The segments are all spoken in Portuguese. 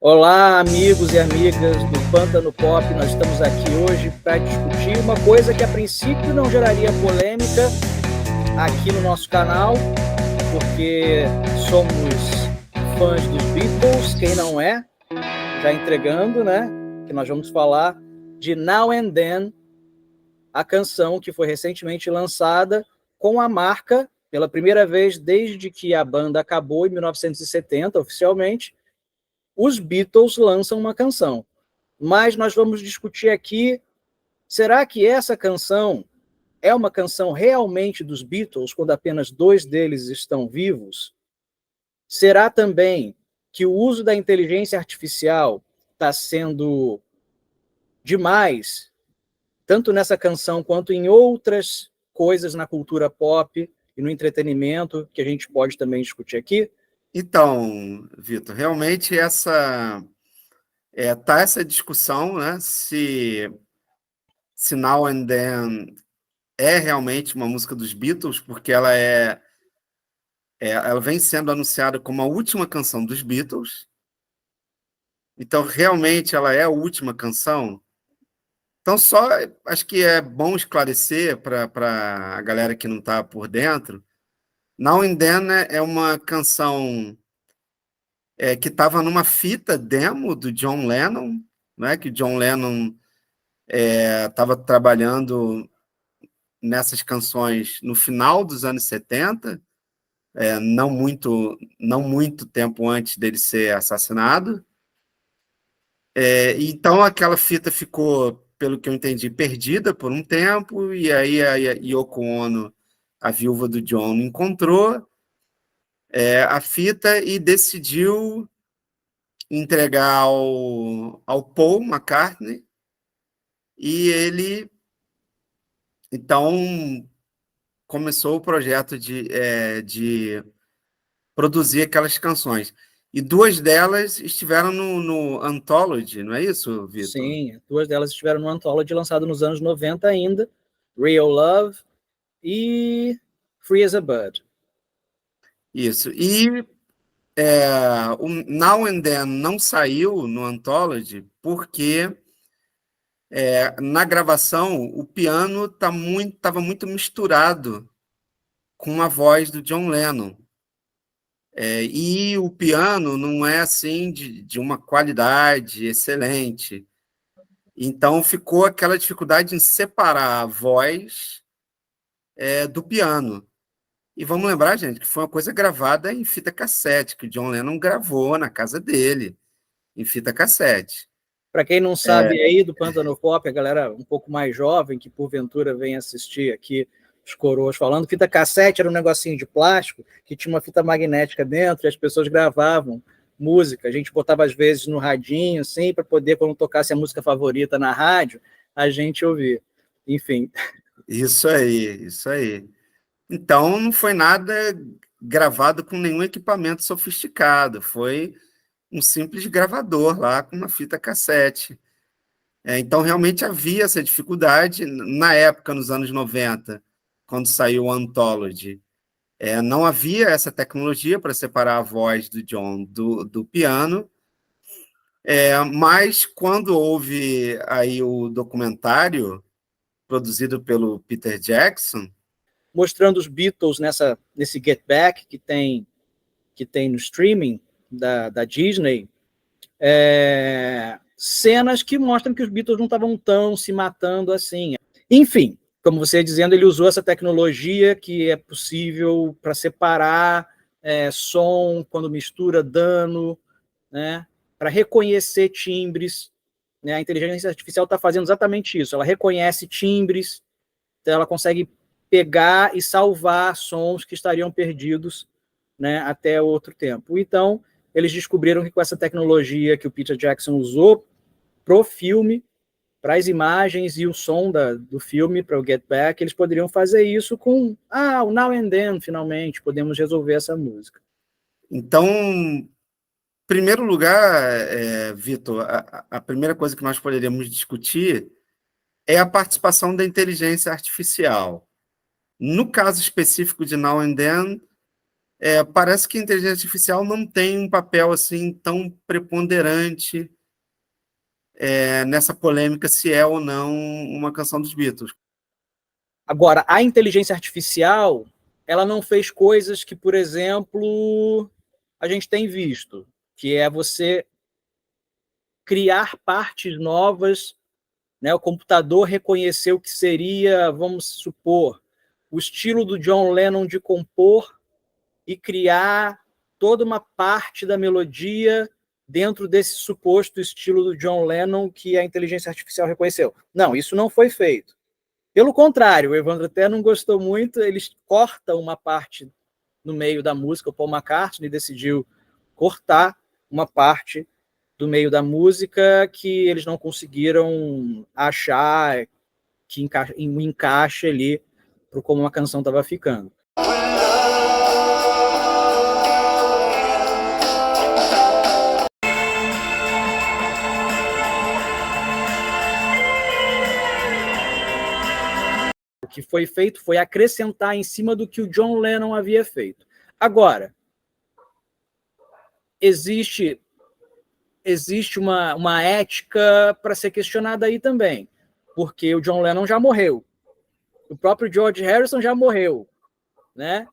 Olá, amigos e amigas do Pântano Pop. Nós estamos aqui hoje para discutir uma coisa que a princípio não geraria polêmica aqui no nosso canal, porque somos fãs dos Beatles, quem não é? Já entregando, né? Que nós vamos falar de Now and Then, a canção que foi recentemente lançada com a marca, pela primeira vez desde que a banda acabou em 1970, oficialmente, os Beatles lançam uma canção. Mas nós vamos discutir aqui, será que essa canção é uma canção realmente dos Beatles, quando apenas dois deles estão vivos? Será também que o uso da inteligência artificial está sendo demais, tanto nessa canção quanto em outras coisas na cultura pop e no entretenimento, que a gente pode também discutir aqui? Então, Vitor, realmente tá essa discussão, né? Se Now and Then é realmente uma música dos Beatles, porque ela vem sendo anunciada como a última canção dos Beatles. Então, realmente, ela é a última canção. Então, só acho que é bom esclarecer para a galera que não está por dentro. Now and Then, né, é uma canção que estava numa fita demo do John Lennon, né? Que John Lennon estava trabalhando nessas canções no final dos anos 70, não muito tempo antes dele ser assassinado. Então, aquela fita ficou, pelo que eu entendi, perdida por um tempo, e aí a Yoko Ono, a viúva do John, encontrou a fita e decidiu entregar ao Paul McCartney, e ele, então, começou o projeto de produzir aquelas canções. E duas delas estiveram no Anthology, não é isso, Vitor? Sim, duas delas estiveram no Anthology, lançado nos anos 90 ainda, Real Love e Free as a Bird. Isso. E o Now and Then não saiu no Anthology porque na gravação o piano estava muito misturado com a voz do John Lennon. E o piano não é assim de uma qualidade excelente. Então ficou aquela dificuldade em separar a voz do piano. E vamos lembrar, gente, que foi uma coisa gravada em fita cassete, que o John Lennon gravou na casa dele, em fita cassete. Para quem não sabe aí do Pântano Pop, a galera um pouco mais jovem, que porventura vem assistir aqui os coroas falando, fita cassete era um negocinho de plástico que tinha uma fita magnética dentro e as pessoas gravavam música. A gente botava às vezes no radinho, assim, para poder, quando tocasse a música favorita na rádio, a gente ouvir. Enfim. Isso aí, isso aí. Então, não foi nada gravado com nenhum equipamento sofisticado, foi um simples gravador lá com uma fita cassete. Então, realmente havia essa dificuldade. Na época, nos anos 90, quando saiu o Anthology, não havia essa tecnologia para separar a voz do John do piano, mas quando houve aí o documentário produzido pelo Peter Jackson, mostrando os Beatles nesse Get Back que tem no streaming da Disney, cenas que mostram que os Beatles não estavam tão se matando assim. Enfim, como você ia dizendo, ele usou essa tecnologia que é possível para separar som quando mistura dano, né, para reconhecer timbres. Né, a inteligência artificial está fazendo exatamente isso. Ela reconhece timbres, então ela consegue pegar e salvar sons que estariam perdidos, né, até outro tempo. Então, eles descobriram que com essa tecnologia que o Peter Jackson usou para o filme, para as imagens e o som do filme, para o Get Back, eles poderiam fazer isso com o Now and Then, finalmente, podemos resolver essa música. Então, em primeiro lugar, Vitor, a primeira coisa que nós poderíamos discutir é a participação da inteligência artificial. No caso específico de Now and Then, parece que a inteligência artificial não tem um papel assim tão preponderante nessa polêmica se é ou não uma canção dos Beatles. Agora, a inteligência artificial, ela não fez coisas que, por exemplo, a gente tem visto, que é você criar partes novas, né? O computador reconheceu que seria, vamos supor, o estilo do John Lennon de compor e criar toda uma parte da melodia dentro desse suposto estilo do John Lennon que a inteligência artificial reconheceu. Não, isso não foi feito. Pelo contrário, o Evandro até não gostou muito, eles cortam uma parte no meio da música, o Paul McCartney decidiu cortar uma parte do meio da música que eles não conseguiram achar que um encaixe ali para como a canção estava ficando. O que foi feito foi acrescentar em cima do que o John Lennon havia feito. Agora, existe uma ética para ser questionada aí também, porque o John Lennon já morreu, o próprio George Harrison já morreu, né?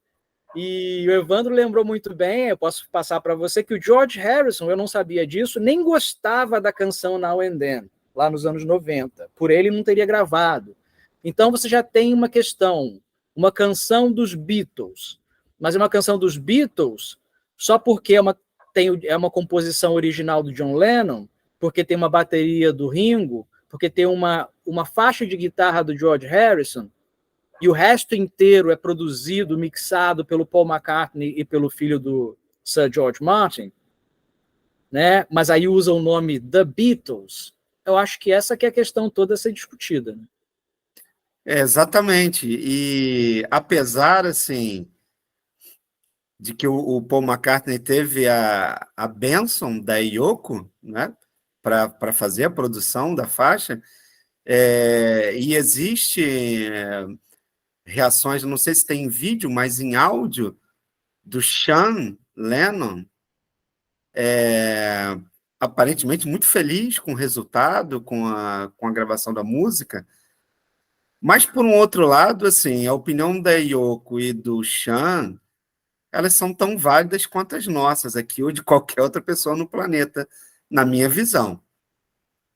E o Evandro lembrou muito bem, eu posso passar para você, que o George Harrison, eu não sabia disso, nem gostava da canção Now and Then, lá nos anos 90. Por ele não teria gravado. Então você já tem uma questão, uma canção dos Beatles, mas é uma canção dos Beatles só porque é uma composição original do John Lennon, porque tem uma bateria do Ringo, porque tem uma faixa de guitarra do George Harrison, e o resto inteiro é produzido, mixado pelo Paul McCartney e pelo filho do Sir George Martin, né? Mas aí usa o nome The Beatles. Eu acho que essa que é a questão toda a ser discutida, né? Exatamente. E apesar assim de que o Paul McCartney teve a bênção da Yoko, né, para fazer a produção da faixa, e existe reações, não sei se tem em vídeo, mas em áudio, do Sean Lennon, aparentemente muito feliz com o resultado, com a gravação da música. Mas, por um outro lado, assim, a opinião da Yoko e do Sean, elas são tão válidas quanto as nossas aqui ou de qualquer outra pessoa no planeta, na minha visão.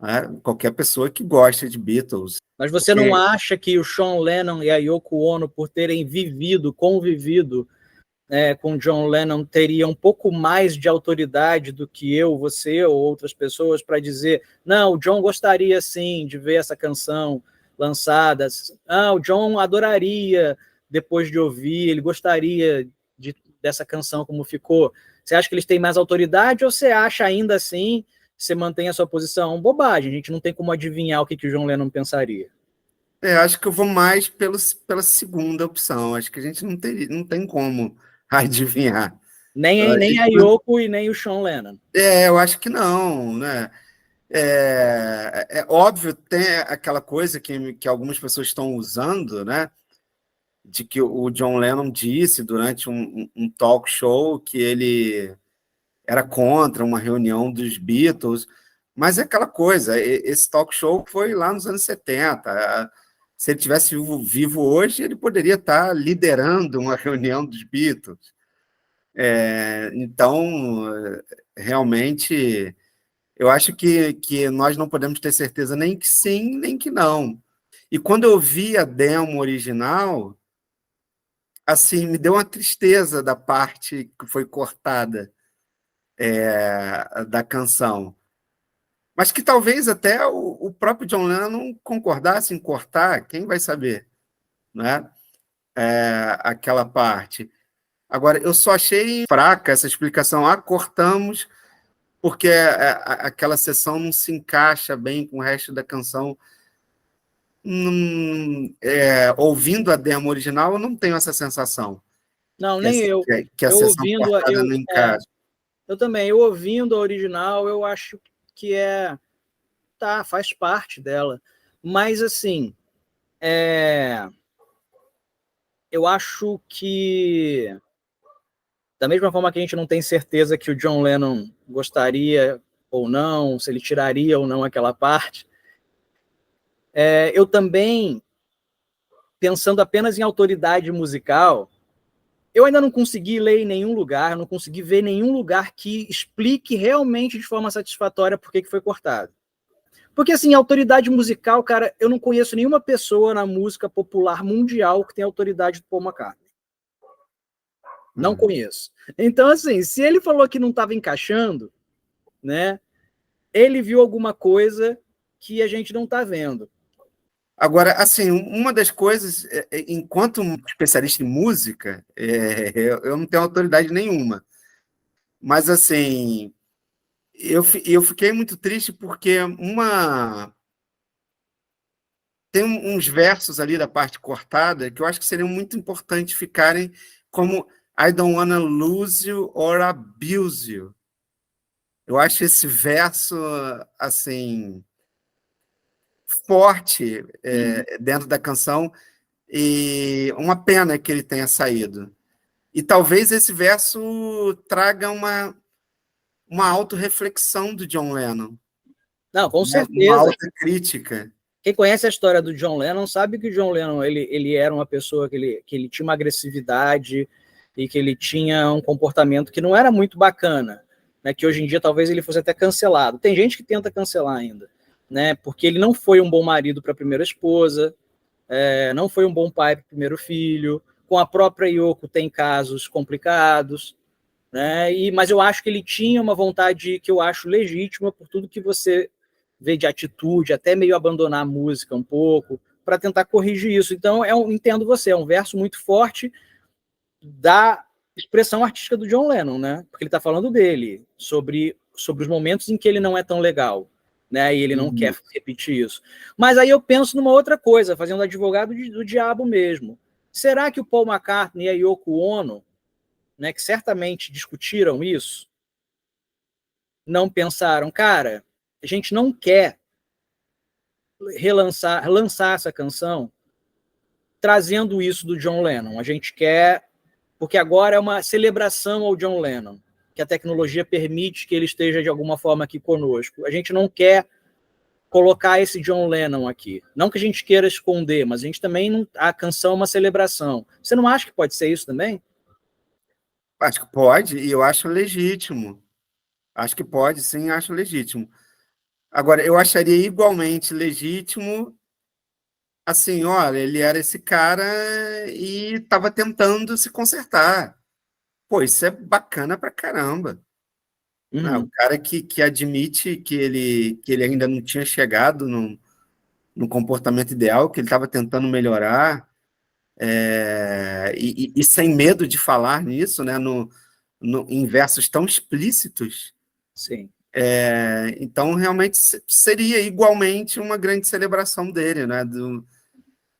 Né? Qualquer pessoa que gosta de Beatles. Mas você não acha que o Sean Lennon e a Yoko Ono, por terem convivido com John Lennon, teria um pouco mais de autoridade do que eu, você ou outras pessoas para dizer, não, o John gostaria sim de ver essa canção lançada, o John adoraria depois de ouvir, ele gostaria dessa canção como ficou. Você acha que eles têm mais autoridade ou você acha ainda assim, você mantém a sua posição? Bobagem, a gente não tem como adivinhar o que o John Lennon pensaria. Acho que eu vou mais pela segunda opção. Acho que a gente não tem como adivinhar. Nem a Yoko e nem o Sean Lennon. Eu acho que não, né? Óbvio, tem aquela coisa que algumas pessoas estão usando, né? De que o John Lennon disse durante um talk show que ele era contra uma reunião dos Beatles, mas é aquela coisa, esse talk show foi lá nos anos 70. Se ele tivesse vivo hoje, ele poderia estar liderando uma reunião dos Beatles. Então, realmente, eu acho que nós não podemos ter certeza nem que sim, nem que não. E quando eu vi a demo original, assim, me deu uma tristeza da parte que foi cortada da canção. Mas que talvez até o próprio John Lennon não concordasse em cortar, quem vai saber, né? Aquela parte. Agora, eu só achei fraca essa explicação. Cortamos porque aquela sessão não se encaixa bem com o resto da canção. Ouvindo a demo original, eu não tenho essa sensação. Não, nem eu. Que a sessão cortada não encaixa. Eu também. Eu ouvindo a original, eu acho que faz parte dela. Mas, assim, eu acho que Da mesma forma que a gente não tem certeza que o John Lennon gostaria ou não, se ele tiraria ou não aquela parte, eu também, pensando apenas em autoridade musical, eu ainda não consegui ler em nenhum lugar, não consegui ver nenhum lugar que explique realmente de forma satisfatória por que foi cortado. Porque, assim, autoridade musical, cara, eu não conheço nenhuma pessoa na música popular mundial que tenha autoridade do Paul McCartney. Não conheço. Então, assim, se ele falou que não estava encaixando, né, ele viu alguma coisa que a gente não está vendo. Agora, assim, uma das coisas, enquanto especialista em música, eu não tenho autoridade nenhuma. Mas, assim, eu fiquei muito triste porque tem uns versos ali da parte cortada que eu acho que seriam muito importantes ficarem como I don't wanna lose you or abuse you. Eu acho esse verso, assim, forte dentro da canção, e uma pena que ele tenha saído. E talvez esse verso traga uma autorreflexão do John Lennon. Não, com Uma certeza. autocrítica. Quem conhece a história do John Lennon sabe que o John Lennon ele era uma pessoa que ele tinha uma agressividade e que ele tinha um comportamento que não era muito bacana, né? Que hoje em dia talvez ele fosse até cancelado. Tem gente que tenta cancelar ainda, né? Porque ele não foi um bom marido para a primeira esposa, não foi um bom pai para o primeiro filho. Com a própria Yoko tem casos complicados, né? Mas eu acho que ele tinha uma vontade que eu acho legítima por tudo que você vê de atitude, até meio abandonar a música um pouco, para tentar corrigir isso. Então, entendo você, é um verso muito forte da expressão artística do John Lennon, né? Porque ele está falando dele, sobre os momentos em que ele não é tão legal, né? E ele não quer repetir isso. Mas aí eu penso numa outra coisa, fazendo advogado do diabo mesmo. Será que o Paul McCartney e a Yoko Ono, né, que certamente discutiram isso, não pensaram, cara, a gente não quer lançar essa canção trazendo isso do John Lennon. A gente quer, porque agora é uma celebração ao John Lennon, que a tecnologia permite que ele esteja de alguma forma aqui conosco. A gente não quer colocar esse John Lennon aqui. Não que a gente queira esconder, mas a gente também não, a canção é uma celebração. Você não acha que pode ser isso também? Acho que pode, e eu acho legítimo. Acho que pode, sim, acho legítimo. Agora, eu acharia igualmente legítimo, assim, olha, ele era esse cara e estava tentando se consertar. Pô, isso é bacana pra caramba. Né? O cara que admite que ele ainda não tinha chegado no comportamento ideal, que ele estava tentando melhorar, e sem medo de falar nisso, né? Em versos tão explícitos. Sim. Então, realmente, seria igualmente uma grande celebração dele, né?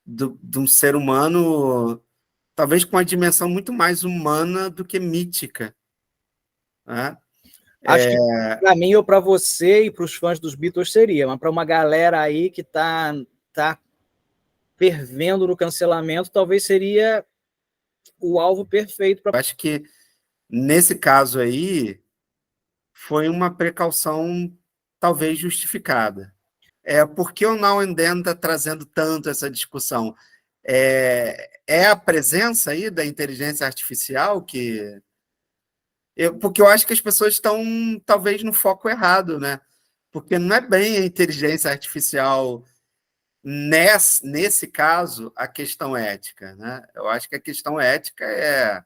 De um ser humano, talvez com uma dimensão muito mais humana do que mítica. Né? Acho que para mim ou para você e para os fãs dos Beatles seria, mas para uma galera aí que tá fervendo no cancelamento, talvez seria o alvo perfeito para. Acho que nesse caso aí foi uma precaução talvez justificada. Por que o Now and Then está trazendo tanto essa discussão? É a presença aí da inteligência artificial que... Porque eu acho que as pessoas estão, talvez, no foco errado, né? Porque não é bem a inteligência artificial, nesse caso, a questão ética, né? Eu acho que a questão ética é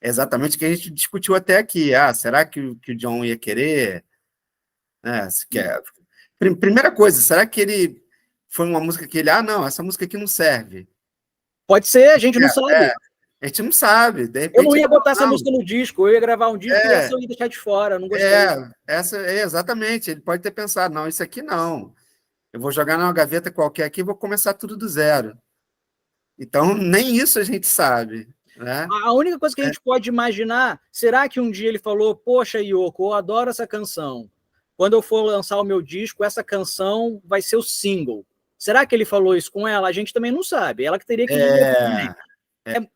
exatamente o que a gente discutiu até aqui. Será que o John ia querer? Primeira coisa, será que ele foi uma música que ele... não, essa música aqui não serve. Pode ser, a gente não sabe. A gente não sabe. De repente, eu não ia botar essa música no disco, eu ia gravar um disco e essa eu ia deixar de fora, não gostei. Exatamente, ele pode ter pensado, não, isso aqui não. Eu vou jogar numa gaveta qualquer aqui e vou começar tudo do zero. Então, nem isso a gente sabe. Né? A única coisa que a gente pode imaginar, será que um dia ele falou, poxa, Yoko, eu adoro essa canção. Quando eu for lançar o meu disco, essa canção vai ser o single. Será que ele falou isso com ela? A gente também não sabe. Ela que teria que dizer também.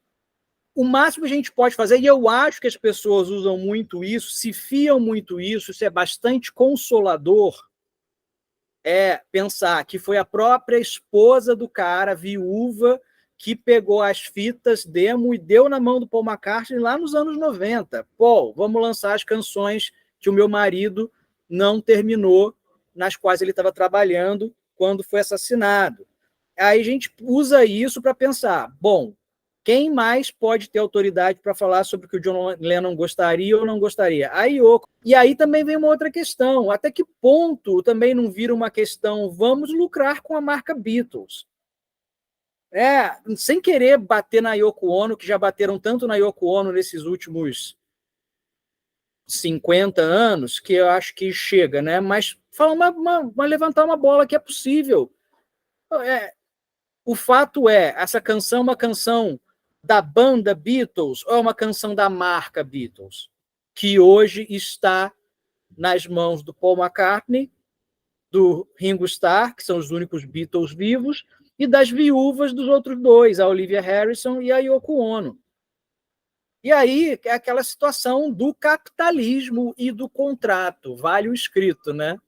o máximo que a gente pode fazer, e eu acho que as pessoas usam muito isso, se fiam muito isso é bastante consolador, é pensar que foi a própria esposa do cara, viúva, que pegou as fitas demo e deu na mão do Paul McCartney lá nos anos 90. Paul, vamos lançar as canções que o meu marido não terminou, nas quais ele estava trabalhando quando foi assassinado. Aí a gente usa isso para pensar, bom, quem mais pode ter autoridade para falar sobre o que o John Lennon gostaria ou não gostaria? A Yoko. E aí também vem uma outra questão. Até que ponto também não vira uma questão, vamos lucrar com a marca Beatles? Sem querer bater na Yoko Ono, que já bateram tanto na Yoko Ono nesses últimos 50 anos, que eu acho que chega, né? Mas levantar uma bola que é possível. O fato essa canção é uma canção da banda Beatles ou é uma canção da marca Beatles, que hoje está nas mãos do Paul McCartney, do Ringo Starr, que são os únicos Beatles vivos, e das viúvas dos outros dois, a Olivia Harrison e a Yoko Ono. E aí é aquela situação do capitalismo e do contrato, vale o escrito, né?